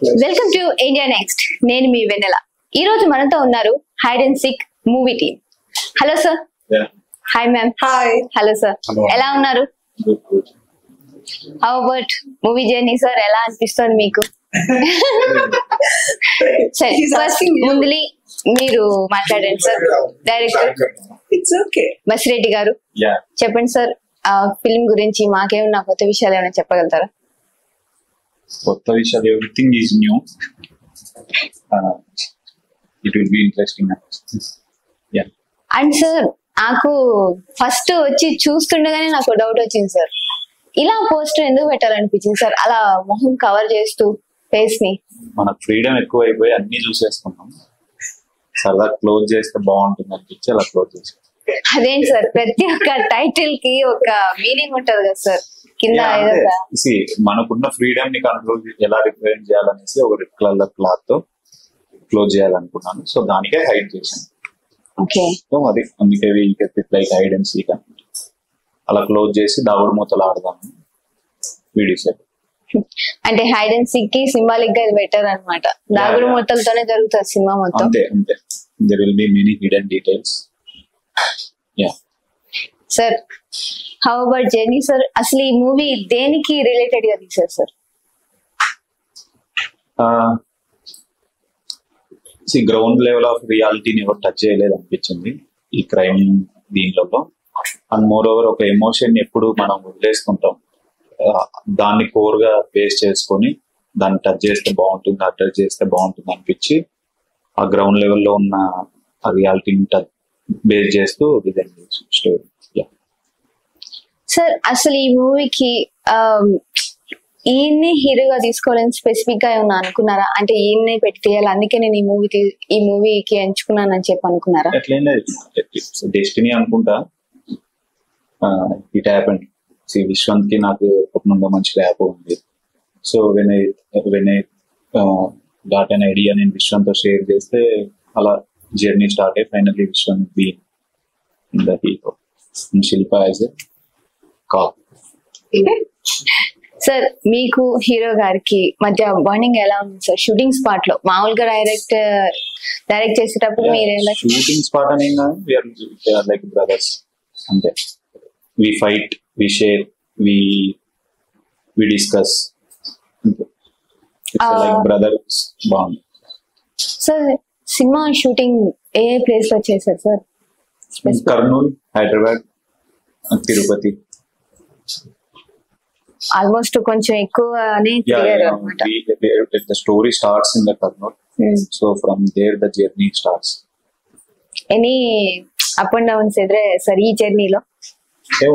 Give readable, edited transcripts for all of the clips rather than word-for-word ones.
Welcome to India next. నేను మీ వెన్నెల. ఈ రోజు మనతో ఉన్నారు hide and seek movie team. Hello sir. Hi ma'am. Hi. Hello sir, ఎలా ఉన్నారు? How about movie journey sir, ఎలా అనిపిస్తుంది మీకు? సరే, ఫస్ట్ ముందులి మీరు మాట్లాడండి sir. Director it's okay Basireddy గారు చెప్పండి సార్, ఫిల్మ్ గురించి మాకేమన్నా కొత్త విషయాలు ఏమైనా చెప్పగలుగుతారా? కొత్త విషయాలు, everything is new. It will be interesting. And sir, నాకు ఫస్ట్ వచ్చి చూస్తుండగానే నాకు డౌట్ వచ్చింది సార్, ఇలా పోస్టర్ ఎందుకు పెట్టాలనిపించింది సార్, అలా మొహం కవర్ చేస్తూ ఫేస్ ని? మనకు ఫ్రీడమ్ ఎక్కువ అయిపోయి అన్ని చూసేసుకున్నాం, సరదా క్లోజ్ చేస్తే బాగుంటుంది అనిపించి అలా క్లోజ్ చేసాం. అదేంటి సార్, ప్రతి ఒక్క టైటిల్ కి ఒక మీనింగ్ ఉంటది కదా సార్, కింద మనకున్న ఫ్రీడమ్ ని కంట్రోల్ ఎలా రిప్రజెంట్ చేయాలనేసి ఒక రెడ్ కలర్ క్లాత్ తో క్లోజ్ చేయాలనుకున్నాను. సో దానికే హైడ్ చేశాను. సో అది అందుకే లైక్ హైడ్ అండ్ సీక్ అలా క్లోజ్ చేసి దాగుడు మూతలు ఆడదాము వీడియోస్. అంటే హైడ్ అండ్ సీక్ కి సింబాలిక్ గా బెటర్ అనమాట. దాగుడు మూతలతోనే జరుగుతుంది సినిమా మొత్తం. అంతే అంతే. There will be many hidden details. Yeah sir, how about journey sir? అసలు ఈ మూవీ దేనికి రిలేటెడ్ గా తీసారు సార్? గ్రౌండ్ లెవెల్ ఆఫ్ రియాలిటీని ఎవరు టచ్ చేయలేదు అనిపించింది ఈ క్రైమ్ దీనిలో. అండ్ మోర్ ఓవర్ ఒక ఎమోషన్ ఎప్పుడు మనం వదిలేసుకుంటాం, దాన్ని కోర్ గా బేస్ చేసుకొని దాన్ని టచ్ చేస్తే బాగుంటుంది, అటాచ్ చేస్తే బాగుంటుంది అనిపించి ఆ గ్రౌండ్ లెవెల్లో ఉన్న ఆ రియాలిటీని టచ్ బేస్ చేస్తూ డిజైన్ చేసిన స్టోరీ. సార్, అసలు ఈ మూవీకి ఈయన్ని హీరోగా తీసుకోవాలని స్పెసిఫిక్ గా ఏమన్నా అనుకున్నారా? అంటే ఈయన్నే పెట్టి తీయాలి, అందుకే నేను ఈ మూవీకి ఎంచుకున్నానని చెప్పి అనుకున్నారా? అట్లేం లేదు, డెస్టినీ అనుకుంటా. It happened. విశ్వంత్ కి నాకు ఎప్పటి నుండో మంచి ర్యాప్ ఉంది. So when I got an idea, నేను విశ్వంత్ తో షేర్ చేస్తే అలా జర్నీ స్టార్ట్ అయ్యి finally Viswanth be in the hero, Shilpa as a call. Sir, మీకు హీరో గారికి మధ్య బాండింగ్ ఎలా ఉంది సార్? షూటింగ్ స్పాట్ లో మామూలుగా డైరెక్ట్ చేసేటప్పుడు మీరు షూటింగ్ స్పాట్ అని లైక్ బ్రదర్స్ అంతే. We fight, we share, we discuss, like brothers bond. Sir, సినిమా షూటింగ్ ఏ ప్లేస్ లో చేశారు సార్? కర్నూలు, హైదరాబాద్, తిరుపతి. ఆల్మోస్ట్ కొంచెం ఎక్కువనే తిరిగారు అన్నమాట. The story starts in the Karnool. So from there the journey starts. Any up and downs ఎదురే సార్ ఈ జర్నీలో?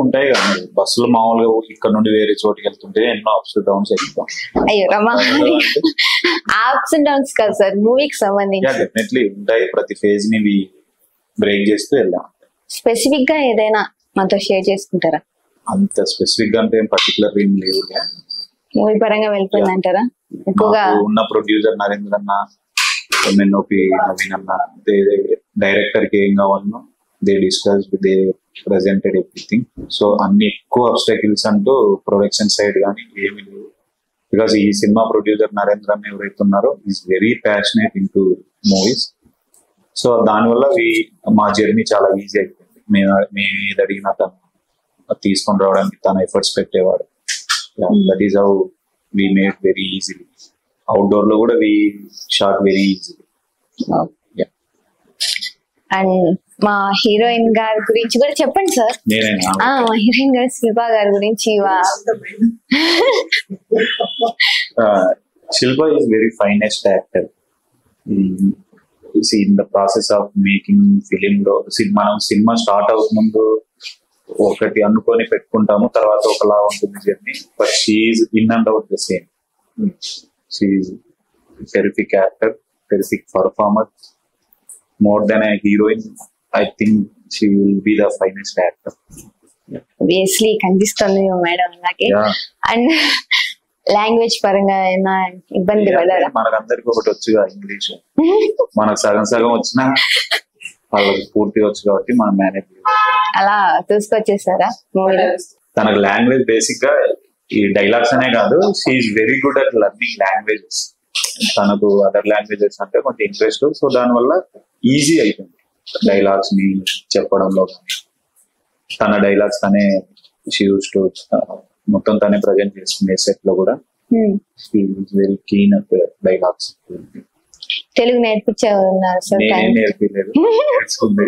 ఉంటాయి కదా, బస్సులు మామూలుగా ఇక్కడ నుండి వేరే చోటుకి వెళ్తుంటే ఎన్నో అప్స్ డౌన్స్ ఎక్కుతాం. అయ్యో రమా, అప్స్ అండ్ డౌన్స్ కాదు సార్, మూవీకి సంబంధించి డెఫినెట్లీ ఉంటాయి. ప్రతి ఫేజ్ ని బ్రేక్ చేస్తూ వెళ్దాం. స్పెసిఫిక్ గా ఏదైనా మనతో షేర్ చేసుకుంటారా? అంత స్పెసిఫిక్ గా అంటే ప్రర్టికులర్ ఏం లేవు. మూవీ పరంగా వెళ్ళిపోయింది అంటారా? ఎక్కువగా ఉన్న ప్రొడ్యూసర్ నరేంద్ర అన్న, ఎంఎన్ఓపి నవీన్ అన్న, డైరెక్టర్ కి ఏం కావాలనో they discuss, they presented everything. So అన్ని ఎక్కువ అబ్స్టాకిల్స్ అంటూ ప్రొడక్షన్ సైడ్ కానీ ఏమి లేవు. బికాస్ ఈ సినిమా ప్రొడ్యూసర్ నరేంద్ర అన్న ఎవరైతే ఉన్నారో is very passionate in to movies. So దానివల్ల మా జర్నీ చాలా ఈజీ అయిపోయింది. మేము ఏది అడిగినా తను తీసుకొని రావడానికి తన ఎఫర్ట్స్ పెట్టేవాడు. That is how we made very easily. Outdoor లో కూడా we shot very easily. And మా హీరోయిన్ గారి గురించి కూడా చెప్పండి సార్. మా హీరోయిన్ గారు శిల్ప గారి గురించి. Shilpa is very finest actor. In the process of making film లో మనం సినిమా స్టార్ట్ అవుతుందో ఒకటి అనుకొని పెట్టుకుంటాము, తర్వాత ఒకలా ఉంటుంది journey. But she's in and out the same. She's terrific actor, terrific performer. More than a heroine, I think she will be the finest actor. Obviously కనిపిస్తుంది మేడం అలాగే. అండ్ లాంగ్వేజ్ పరంగా ఏమైనా ఇబ్బంది పడారా? మనకందరికి ఒకటి వచ్చుగా ఇంగ్లీష్, మనకు సగం సగం వచ్చినా వాళ్ళకి పూర్తిగా వచ్చు కాబట్టి మనం మేనేజ్ అలా చూసుకొచ్చేసారా మూవీలో? తనకు లాంగ్వేజ్ బేసిక్ గా ఈ డైలాగ్స్ అనే కాదు, she's very good at learning languages. తనకు అదర్ లాంగ్వేజెస్ అంటే కొంచెం ఇంట్రెస్ట్. సో దానివల్ల ఈజీ అయిపోయింది డైలాగ్స్ ని చెప్పడంలో. తన డైలాగ్స్ తనే యూస్ టు మొత్తం తనే ప్రజెంట్ చేసుకునే సెట్ లో కూడా వెరీ కీన్ డైలాగ్స్. తెలుగు నేర్పించేవారు సార్? నేనే నేర్పించలేదు, నేర్చుకుంది.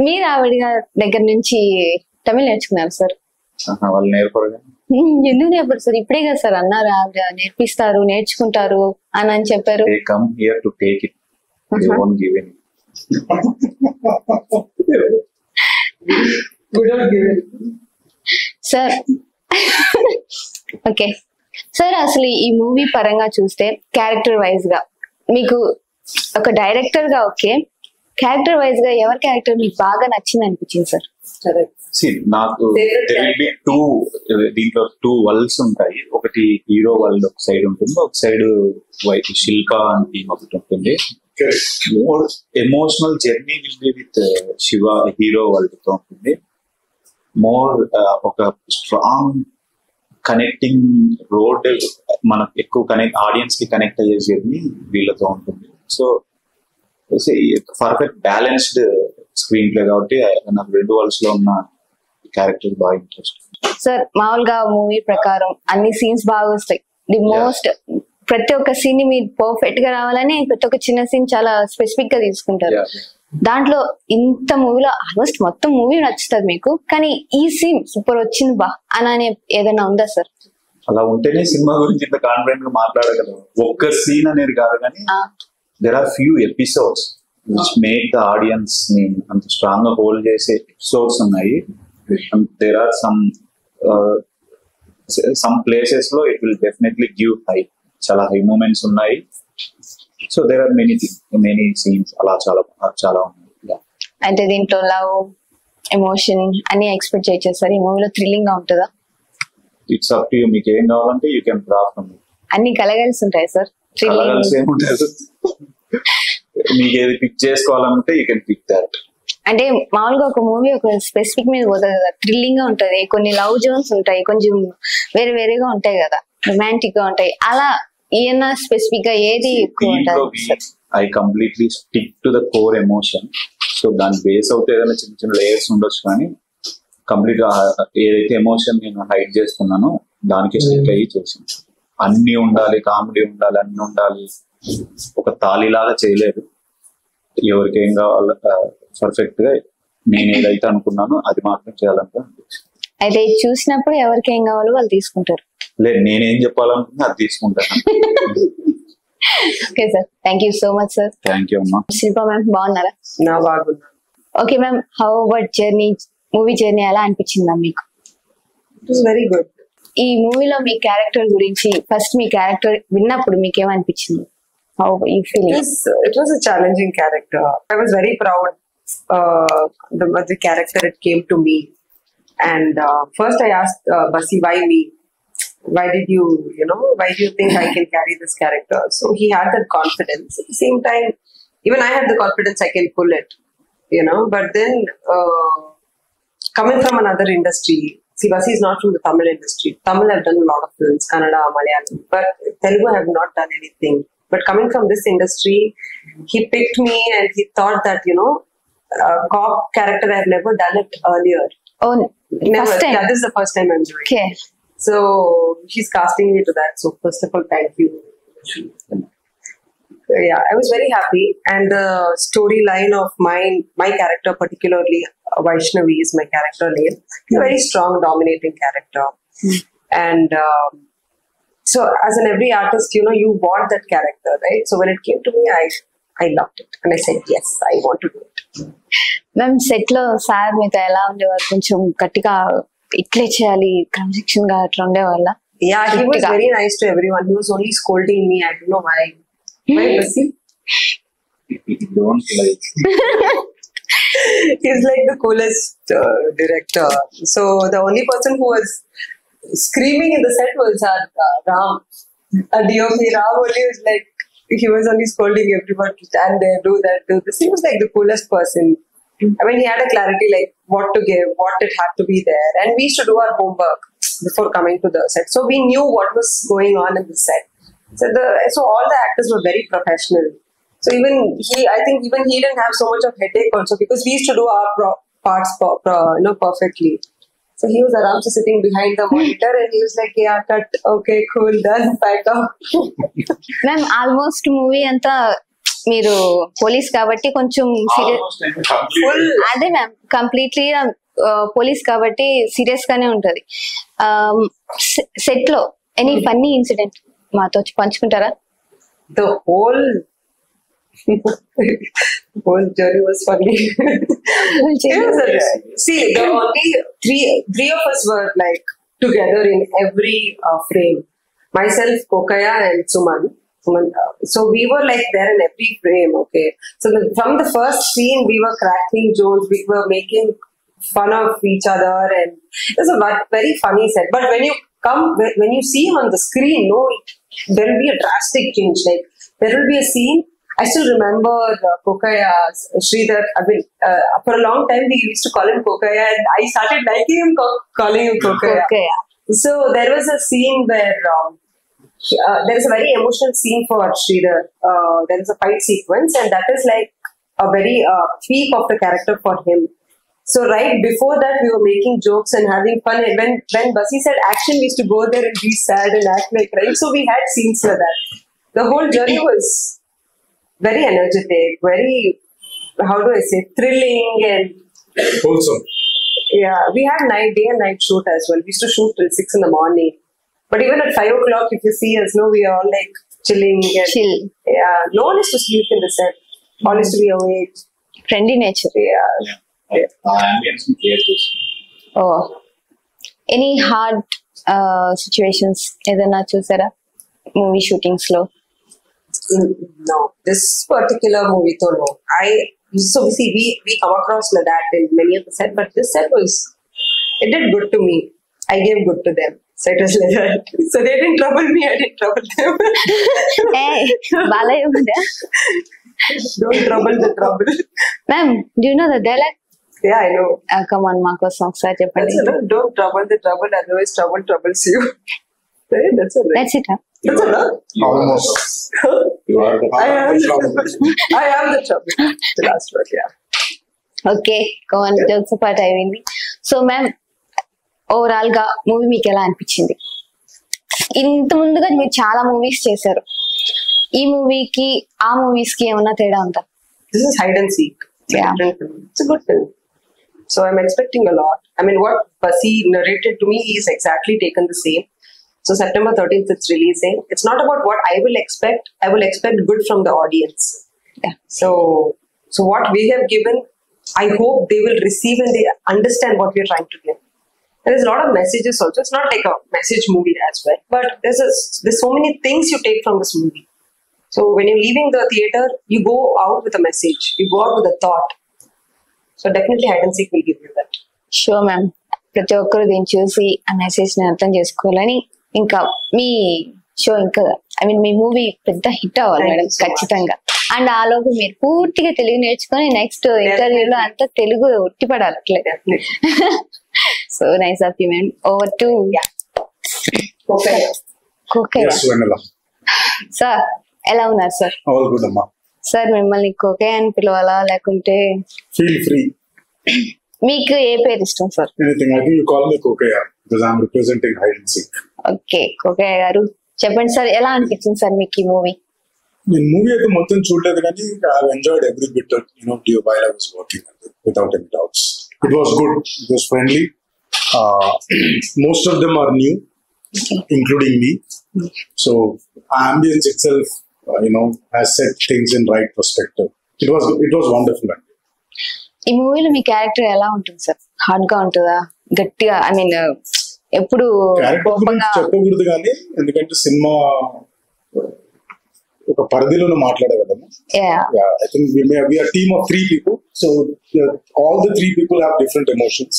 మీరు ఆవిడ దగ్గర నుంచి తమిళ్ నేర్చుకున్నారు సార్? వాళ్ళు నేర్పరు. ఎందుకు నేర్పరు సార్? ఇప్పుడే కదా సార్ అన్నారు ఆవిడ నేర్పిస్తారు, నేర్చుకుంటారు అని చెప్పారు. They come here to take it. They won't give any. Sir okay sir, అసలు ఈ మూవీ పరంగా చూస్తే క్యారెక్టర్ వైజ్ గా మీకు ఒక డైరెక్టర్ గా ఓకే, క్యారెక్టర్ వైజ్ గా ఎవరి క్యారెక్టర్ మీకు బాగా నచ్చింది అనిపించింది సార్? నాకు దీంట్లో 2 వరల్డ్స్ ఉంటాయి. ఒకటి హీరో వరల్డ్ ఒక సైడ్ ఉంటుంది, ఒక సైడ్ శిల్ప అని టీమ్ ఒకటి ఉంటుంది. More emotional journey will be with Shiva hero world తో ఉంటుంది. మోర్ ఒక స్ట్రాంగ్ కనెక్టింగ్ రోడ్, మనకు ఎక్కువ ఆడియన్స్ కి కనెక్ట్ అయ్యే జర్నీ వీళ్ళతో ఉంటుంది. So perfect balanced screen play కాబట్టి నాకు 2 వరల్డ్స్ లో ఉన్న క్యారెక్టర్ బాగా ఇంట్రెస్ట్. సార్ మామూలుగా మూవీ ప్రకారం అన్ని సీన్స్ బాగా వస్తాయి. ది మోస్ట్ ప్రతి ఒక్క సీన్ మీరు పర్ఫెక్ట్ గా రావాలని ప్రతి ఒక్క చిన్న సీన్ చాలా స్పెసిఫిక్ గా తీసుకుంటారు. దాంట్లో ఇంత మూవీలో ఆల్మోస్ట్ మొత్తం మూవీ నచ్చుతుంది మీకు, కానీ ఈ సీన్ సూపర్ వచ్చింది బా అని ఏదైనా ఉందా సార్? అలా ఉంటేనే సినిమా గురించి ఇంత కాన్ఫిడెంట్ గా మాట్లాడగలరు. ఒక్క సీన్ అనేది కాదు, కానీ there are few episodes which make the audience ని అంత స్ట్రాంగ్ గా హోల్డ్ చేసే ఎపిసోడ్స్ ఉన్నాయి. There are some places లో it will definitely give high, చాలా హై మూమెంట్స్ ఉన్నాయి. So there are many scenes అలా చాలా ఉన్నాయి. అంటే దీంట్లో లవ్, ఎమోషన్ అన్ని ఎక్స్పెక్ట్ చేయొచ్చు సార్? ఈ మూవీలో థ్రిల్లింగ్ గా ఉంటుందా? ఇట్స్ అప్ టు యూ, మీకు ఏం కావాలంటే you can draw from it. అన్ని కలగలిసి ఉంటాయి సార్? మీకు ఏది పిక్ చేసుకోవాలంటే యూ కెన్ పిక్ దట్. అంటే మామూలుగా ఒక మూవీ ఒక స్పెసిఫిక్ మీద పోతుంది కదా, థ్రిల్లింగ్ గా ఉంటది, కొన్ని లవ్ జోన్స్ ఉంటాయి, కొంచెం వేరేగా ఉంటాయి కదా, రొమాంటిక్ గా ఉంటాయి. అలా ఈయన స్పెసిఫిక్ గా ఏది ఎక్కువ ఉంటుంది? I completely stick to the core emotion. So దాని బేస్ అవుతే ఏదైనా చిన్న లేయర్స్ ఉండొచ్చు, కానీ కంప్లీట్ గా ఏదైతే ఎమోషన్ నేను హైడ్ చేస్తున్నానో దానికి స్టిక్ అయ్యి చేసింది. అన్ని ఉండాలి, కామెడీ ఉండాలి, అన్ని ఉండాలి, ఒక తాళిలాగా చేయలేదు. ఎవరికి ఏం కావాలో పర్ఫెక్ట్ గా నేను ఏదైతే అనుకున్నానో అది మాత్రం చేయాలంటే. అయితే చూసినప్పుడు ఎవరికి ఏం కావాలో వాళ్ళు తీసుకుంటారు? లేదు, నేనేం చెప్పాలనుకున్నా అది తీసుకుంటాను. Okay sir, thank you so much sir. Thank you అమ్మా. శిల్ప మ్యామ్ బాగున్నారా? బాగున్నా. Okay ma'am, how about journey, movie journey ఎలా అనిపించిందా మీకు? It was very good. ఈ మూవీలో మీ క్యారెక్టర్ గురించి ఫస్ట్ మీ క్యారెక్టర్ విన్నప్పుడు మీకు ఏమనిపించింది? How you feeling? It was a challenging character. I was very proud the character it came to me. And first I asked Basi, why me? Why do you think I can carry this character? So he had that confidence. At the same time, even I had the confidence I can pull it, But then coming from another industry, see, Basi is not from the Tamil industry. Tamil have done a lot of films, Kannada, Malayalam, but Telugu have not done anything. But coming from this industry, he picked me and he thought that, cop character, I have never done it earlier. Oh, never. First time? Yeah, this is the first time I'm doing it. Okay. So she's casting me to that. So first of all, thank you. Yeah, I was very happy. And the storyline of my character, particularly Vaishnavi is my character name. He's a very strong, dominating character. And so as in every artist, you want that character, right? So when it came to me, I loved it. And I said, yes, I want to do it. Ma'am set లో sir మీతో ఎలా ఉండేవారు? కొంచెం గట్టిగా ఇట్లే చేయాలి, క్రమశిక్షణ గా అట్లా ఉండేవాళ్ళ? Yeah, he was very nice to everyone. He was only scolding me. I don't know why. Why, Basi? Don't like. He's like the coolest director. So the only person who was screaming in the set was Ram. DOP Ram only was like, he was only scolding everyone to stand there, do that, do this. He was like the coolest person. I mean, he had a clarity like what to give, what it had to be there. And we used to do our homework. before coming to the set. So we knew what was going on in the set. So all the actors were very professional. So I think even he didn't have so much of headache also, because we used to do our parts perfectly. So he was around sitting behind the monitor and he was like, yeah, cut, okay, cool, done, pack up. Ma'am almost movie అంతా మీరు police కాబట్టి కొంచెం అదే ma'am completely police కాబట్టి serious గానే ఉంటది. Set లో any funny incident మాతో పంచుకుంటారా? The whole journey was funny. See, the only three of us were like together in every frame. Myself, Kokaya, and Suman. So we were like there in every frame. Okay. So from the first scene, we were cracking jokes. We were making fun of each other, and it was a very funny set. But when you see him on the screen, no, there will be a drastic change. Like there will be a scene. I still remember Kokaya, Sridhar. I mean, for a long time we used to call him Kokaya, and I started liking him calling him Kokaya. So there was a scene where there is a very emotional scene for Sridhar. There is a fight sequence, and that is like a very peak of the character for him. So right before that, we were making jokes and having fun. And when Basi said action, we used to go there and be sad and act like crying. So we had scenes for that. The whole journey was very energetic, very, how do I say, thrilling and wholesome. Yeah, we had day and night shoot as well. We used to shoot till 6 in the morning. But even at 5 o'clock, if you see us, we are all like chilling. And, Chill. Yeah, no one is to sleep in the set. All is to be awake. Friendly nature. Yeah. Oh any hard situations ఏదైనా చూసారా movie shootings లో? No, this particular movie, though, no. So we come across that in many of the set, but this set it did good to me. I gave good to them. So it was like that. So they didn't trouble me, I didn't trouble them. Hey, Balaya Mada. Don't trouble the trouble. Ma'am, do you know the dialect? Yeah, I know. Come on, Marco, songs are Japanese. Don't trouble the trouble, otherwise trouble troubles you. That's all right. That's it, huh? That's all right. Almost. You are the I am the trouble. The last word, yeah. Okay కాన్ jokes part అయింది. So ma'am overall గా movie మీకు ఎలా అనిపించింది? ఇంత ముందుగా మీరు చాలా మూవీస్ చేశారు, ఈ మూవీకి ఆ మూవీస్ కి ఏమన్నా తేడా ఉందా? This is hide and seek. Yeah. It's a good film. So I'm expecting a lot. I mean, what Basi narrated to me is exactly taken the same. So September 13th it's releasing. It's not about what I will expect. I will expect good from the audience. Yeah. So what we have given, I hope they will receive and they understand what we are trying to give. There's a lot of messages also. It's not like a message movie as well, but there's so many things you take from this movie. So when you're leaving the theater, you go out with a message. You go out with a thought. So definitely hide and seek will give you that. Sure ma'am, ప్రతి ఒక్కరు దీన్ని చూసి ఆ message ని అర్థం చేసుకోవాలని, ఇంకా మీ show ఇంకా మీ మూవీ పెద్ద హిట్ అవ్వాలి మేడం ఖచ్చితంగా. అండ్ ఆలోపు మీరు పూర్తిగా తెలుగు నేర్చుకొని నెక్స్ట్ ఇంటర్వ్యూలో అంతా తెలుగు ఉట్టిపడాలి అట్లే. So nice of you ma'am. Over to Kokayya. Sir ఎలా ఉన్నారు సార్? ఆల్ గుడ్ అమ్మా. సార్ మిమ్మల్ని కోకయ్య అని పిలవాలా లేకుంటే ఫీల్ ఫ్రీ, మీకు ఏ పేరు ఇష్టం sir? Anything. I think you call me Kokayya because I am representing hide and seek. Okay Kokayya గారు చెప్పండి సార్, ఎలా అనిపించింది సార్ మీకు ఈ మూవీ? నేను మూవీ అయితే మొత్తం చూడలేదు కానీ I enjoyed every bit while I was working without any doubts. It was good. It was friendly. Most of them are new, including me. So ambience itself, has set things in right perspective. It was wonderful. ఈ మూవీలో మీ character ఎలా ఉంటుంది sir? Hard గా ఉంటుందా, గట్టిగా? ఎప్పుడు చెప్పకూడదు కానీ, ఎందుకంటే సినిమా ఒక పరిధిలోనే మాట్లాడగలము. I think we are a team of 3 people, so all the 3 people have different emotions.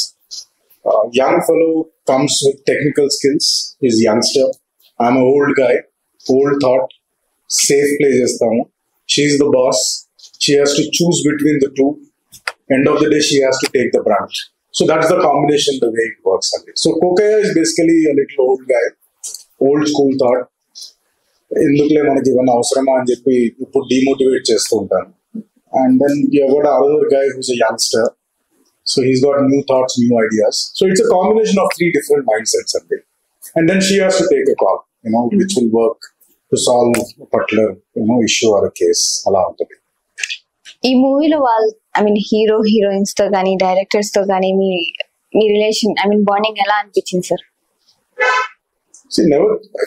Young fellow comes with technical skills, is youngster. I'm an old guy, old thought, safe play chestamu. She is the boss. She has to choose between the two. End of the day, she has to take the brunt. So that's the combination, the way it works. So Kokaya is basically a little old guy, old school thought. ఎందుకులే మనకి ఇవన్నీ అవసరమా అని చెప్పి ఇప్పుడు demotivate చేస్తూ ఉంటాను. And then you have got another guy who's a youngster. So he's got new thoughts, new ideas. So it's a combination of three different mindsets. And then she has to take a call, which will work to solve a particular, issue or a case. అలా ఉంటుంది. ఈ మూవీలో hero heroines తో కానీ directors తో కానీ మీ relation bonding ఎలా అనిపించింది sir? See,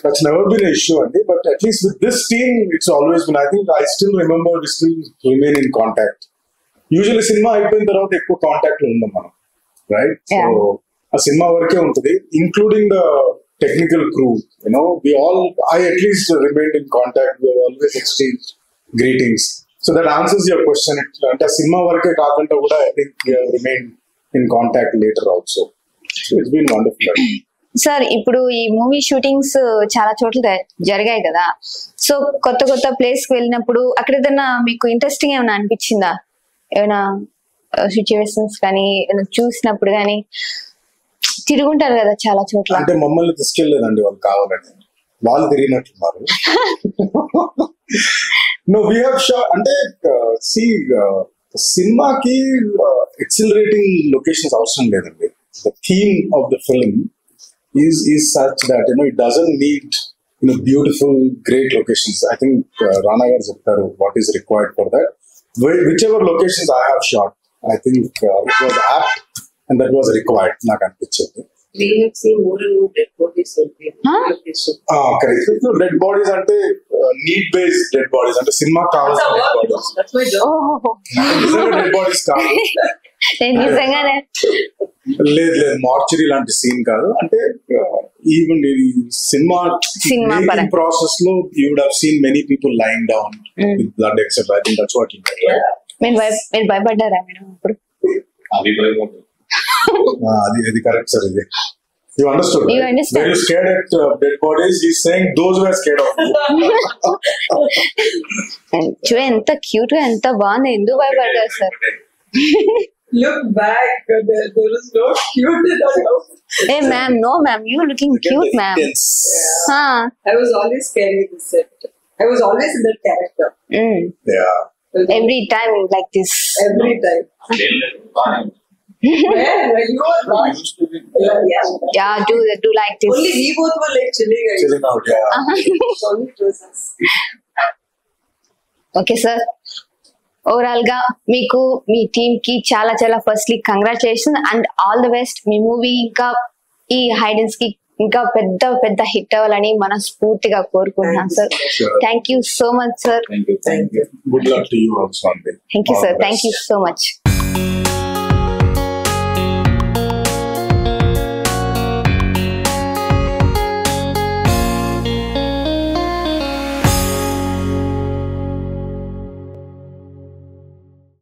that's never been an issue, but at least with this team, it's always been. I think I still remember we still remain in contact. Usually, cinema అయిపోయిన తర్వాత ఎక్కువ contact ఉందాం మనం, right? Yeah. So ఆ cinema వరకే ఉంటుంది, including the technical crew. I at least remained in contact. We have always exchanged greetings. So that answers your question. అంటే ఆ సినిమా వరకే కాకుండా కూడా I think we have remained in contact later also. So it's been wonderful. Sir ఇప్పుడు ఈ movie shootings చాలా చోట్ల జరిగాయి కదా, సో కొత్త కొత్త ప్లేస్ కి వెళ్ళినప్పుడు అక్కడ ఏదైనా మీకు ఇంట్రెస్టింగ్ ఏమైనా అనిపించిందా? ఏమైనా సిచ్యువేషన్స్ కానీ ఏమైనా చూసినప్పుడు కానీ తిరుగుంటారు కదా చాలా చోట్ల. అంటే మమ్మల్ని తీసుకెళ్లేదండి వాళ్ళు, కావాలని వాళ్ళు తిరిగినట్టున్నారు. No, we have shot. అంటే సినిమాకి ఎక్సిలరేటింగ్ లొకేషన్స్ అవసరం లేదండి. The theme of the film is such that it doesn't need beautiful, great locations. I think Rana garu cheptaru what is required for that. Whichever locations I have shot, I think it was apt and that was required. నాకు అనిపించింది. We have seen more and more dead bodies. Correct. No, dead bodies అంటే need based dead bodies అంటే cinema కావాల్సిన dead bodies. That's my job. Dead bodies కాదు. నిజంగానే లేదు mortuary లాంటి scene కాదు. అంటే ఈవెన్ సినిమా మేకింగ్ ప్రాసెస్ లో you would have seen many people lying down with blood etcetera. I think that's what you mean, right? మీరు భయపడ్డారా మేడం అప్పుడు? అది కరెక్ట్ సార్. ఇది you understood, right? You understand. Were you scared at dead bodies? He's saying those were scared of you. ఎంత cute గా ఎంత బాగుంది, ఎందుకు భయపడ్డారు sir? Look back, there is no cute in that house. Hey ma'am, no ma'am, you looking cute ma'am. Yeah. I was always scared in the set. I was always in that character. Yeah. Every time like this. Every time. Where? Like you are not. Yeah, do like this. Only we both were like chilling out, yeah. Only it was us. Okay sir, overall గా మీకు మీ team కి చాలా చాలా firstly congratulation and all the best. Me movie ఇంకా ఈ హైడెన్స్ కి ఇంకా పెద్ద పెద్ద హిట్ అవ్వాలని మనస్ఫూర్తిగా కోరుకుంటున్నాను sir. Thank you so much sir. Thank you. Good luck to you also. Thank you sir. Thank you so much.